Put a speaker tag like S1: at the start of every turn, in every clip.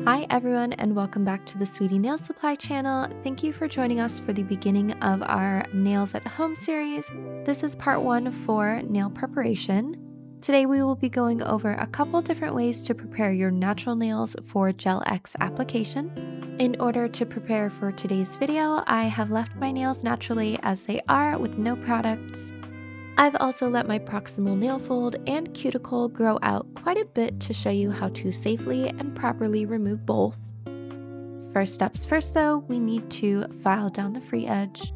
S1: Hi everyone and welcome back to the Sweetie Nail Supply channel. Thank you for joining us for the beginning of our Nails at Home series. This is part 1 for nail preparation. Today we will be going over a couple different ways to prepare your natural nails for Gel X application. In order to prepare for today's video, I have left my nails naturally as they are with no products. I've also let my proximal nail fold and cuticle grow out quite a bit to show you how to safely and properly remove both. First steps first though, we need to file down the free edge.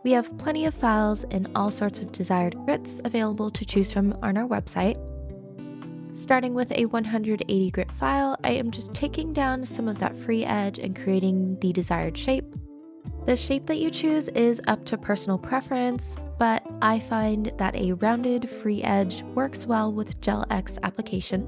S1: We have plenty of files in all sorts of desired grits available to choose from on our website. Starting with a 180 grit file, I am just taking down some of that free edge and creating the desired shape. The shape that you choose is up to personal preference, but I find that a rounded free edge works well with Gel X application.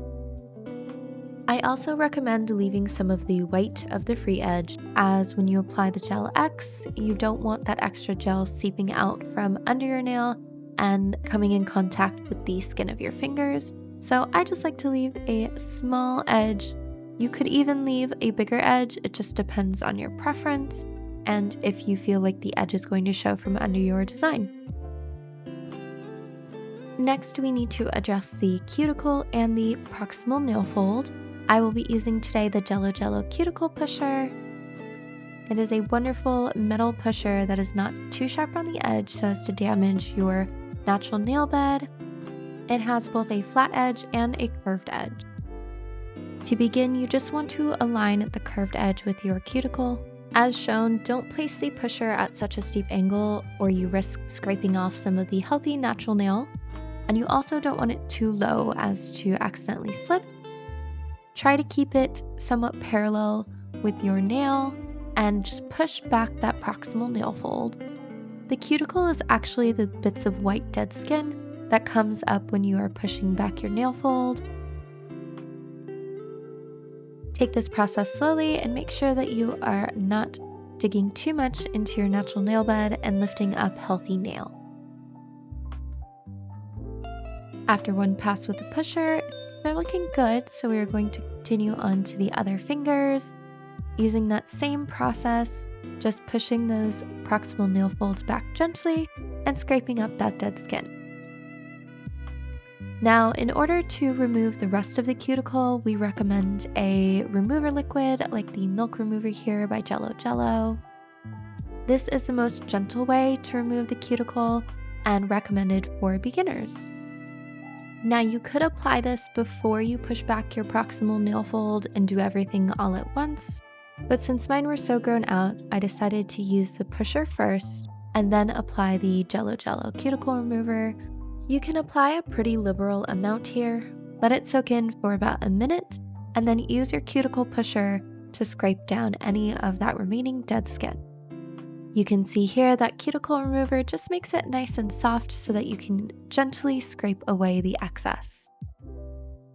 S1: I also recommend leaving some of the white of the free edge, as when you apply the Gel X, you don't want that extra gel seeping out from under your nail and coming in contact with the skin of your fingers. So I just like to leave a small edge. You could even leave a bigger edge, it just depends on your preference and if you feel like the edge is going to show from under your design. Next, we need to address the cuticle and the proximal nail fold. I will be using today the Jello cuticle pusher. It is a wonderful metal pusher that is not too sharp on the edge so as to damage your natural nail bed. It has both a flat edge and a curved edge. To begin, you just want to align the curved edge with your cuticle. As shown, don't place the pusher at such a steep angle or you risk scraping off some of the healthy natural nail. And you also don't want it too low as to accidentally slip. Try to keep it somewhat parallel with your nail and just push back that proximal nail fold. The cuticle is actually the bits of white dead skin that comes up when you are pushing back your nail fold. Take this process slowly and make sure that you are not digging too much into your natural nail bed and lifting up healthy nail. After one pass with the pusher, they're looking good, so we are going to continue on to the other fingers. Using that same process, just pushing those proximal nail folds back gently and scraping up that dead skin. Now, in order to remove the rest of the cuticle, we recommend a remover liquid like the milk remover here by Jello. This is the most gentle way to remove the cuticle and recommended for beginners. Now, you could apply this before you push back your proximal nail fold and do everything all at once, but since mine were so grown out, I decided to use the pusher first and then apply the Jello cuticle remover. You can apply a pretty liberal amount here, let it soak in for about a minute, and then use your cuticle pusher to scrape down any of that remaining dead skin. You can see here that cuticle remover just makes it nice and soft so that you can gently scrape away the excess.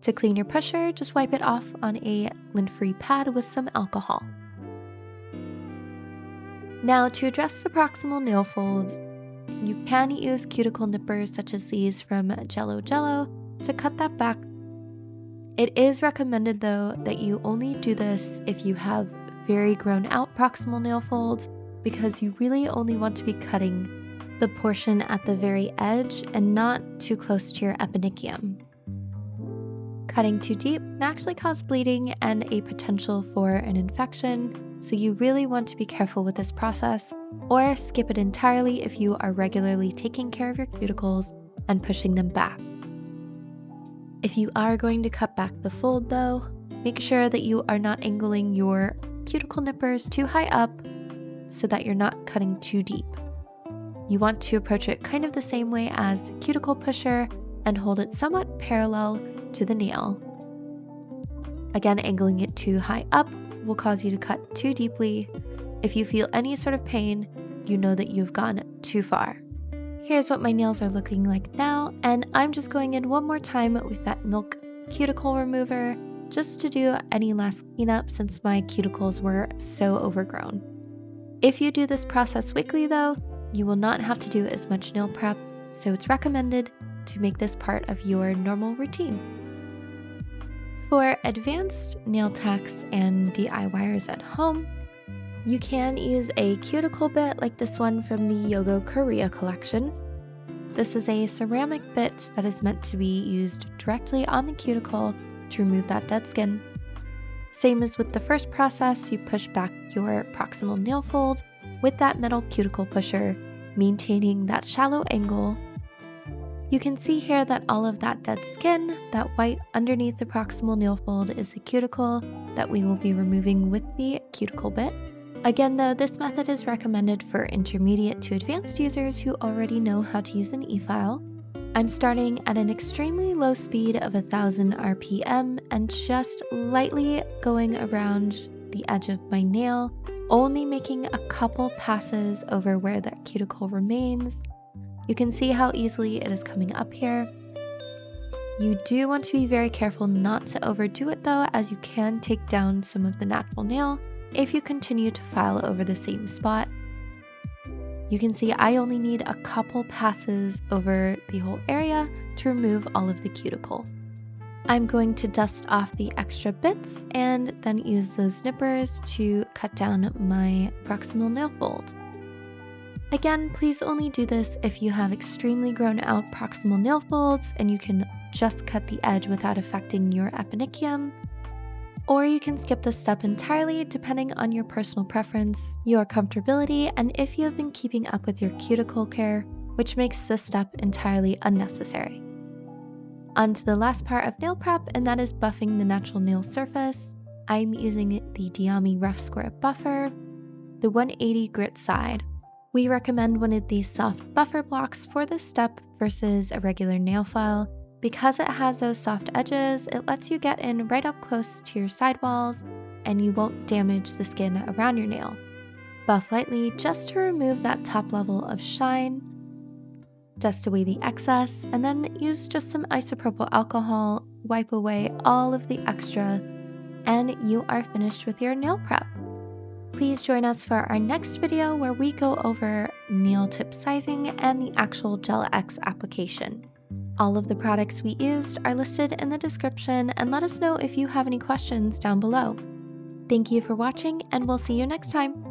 S1: To clean your pusher, just wipe it off on a lint-free pad with some alcohol. Now, to address the proximal nail fold, you can use cuticle nippers such as these from Jello to cut that back. It is recommended though that you only do this if you have very grown out proximal nail folds, because you really only want to be cutting the portion at the very edge and not too close to your eponychium. Cutting too deep can actually cause bleeding and a potential for an infection, so you really want to be careful with this process, or skip it entirely if you are regularly taking care of your cuticles and pushing them back. If you are going to cut back the fold though, make sure that you are not angling your cuticle nippers too high up so that you're not cutting too deep. You want to approach it kind of the same way as the cuticle pusher and hold it somewhat parallel to the nail. Again, angling it too high up will cause you to cut too deeply. If you feel any sort of pain, you know that you've gone too far. Here's what my nails are looking like now, and I'm just going in one more time with that milk cuticle remover just to do any last cleanup since my cuticles were so overgrown. If you do this process weekly though, you will not have to do as much nail prep, so it's recommended to make this part of your normal routine. For advanced nail techs and DIYers at home, you can use a cuticle bit like this one from the Yogo Korea collection. This is a ceramic bit that is meant to be used directly on the cuticle to remove that dead skin. Same as with the first process, you push back your proximal nail fold with that metal cuticle pusher, maintaining that shallow angle. You can see here that all of that dead skin, that white underneath the proximal nail fold, is the cuticle that we will be removing with the cuticle bit. Again though, this method is recommended for intermediate to advanced users who already know how to use an e-file. I'm starting at an extremely low speed of 1000 RPM and just lightly going around the edge of my nail, only making a couple passes over where that cuticle remains. You can see how easily it is coming up here. You do want to be very careful not to overdo it though, as you can take down some of the natural nail if you continue to file over the same spot. You can see I only need a couple passes over the whole area to remove all of the cuticle. I'm going to dust off the extra bits and then use those nippers to cut down my proximal nail fold. Again, please only do this if you have extremely grown out proximal nail folds and you can just cut the edge without affecting your eponychium. Or you can skip this step entirely depending on your personal preference, your comfortability, and if you have been keeping up with your cuticle care, which makes this step entirely unnecessary. On to the last part of nail prep, and that is buffing the natural nail surface. I'm using the Diami Rough Square Buffer, the 180 grit side. We recommend one of these soft buffer blocks for this step versus a regular nail file. Because it has those soft edges, it lets you get in right up close to your sidewalls and you won't damage the skin around your nail. Buff lightly just to remove that top level of shine, dust away the excess, and then use just some isopropyl alcohol, wipe away all of the extra, and you are finished with your nail prep. Please join us for our next video where we go over nail tip sizing and the actual Gel X application. All of the products we used are listed in the description, and let us know if you have any questions down below. Thank you for watching, and we'll see you next time.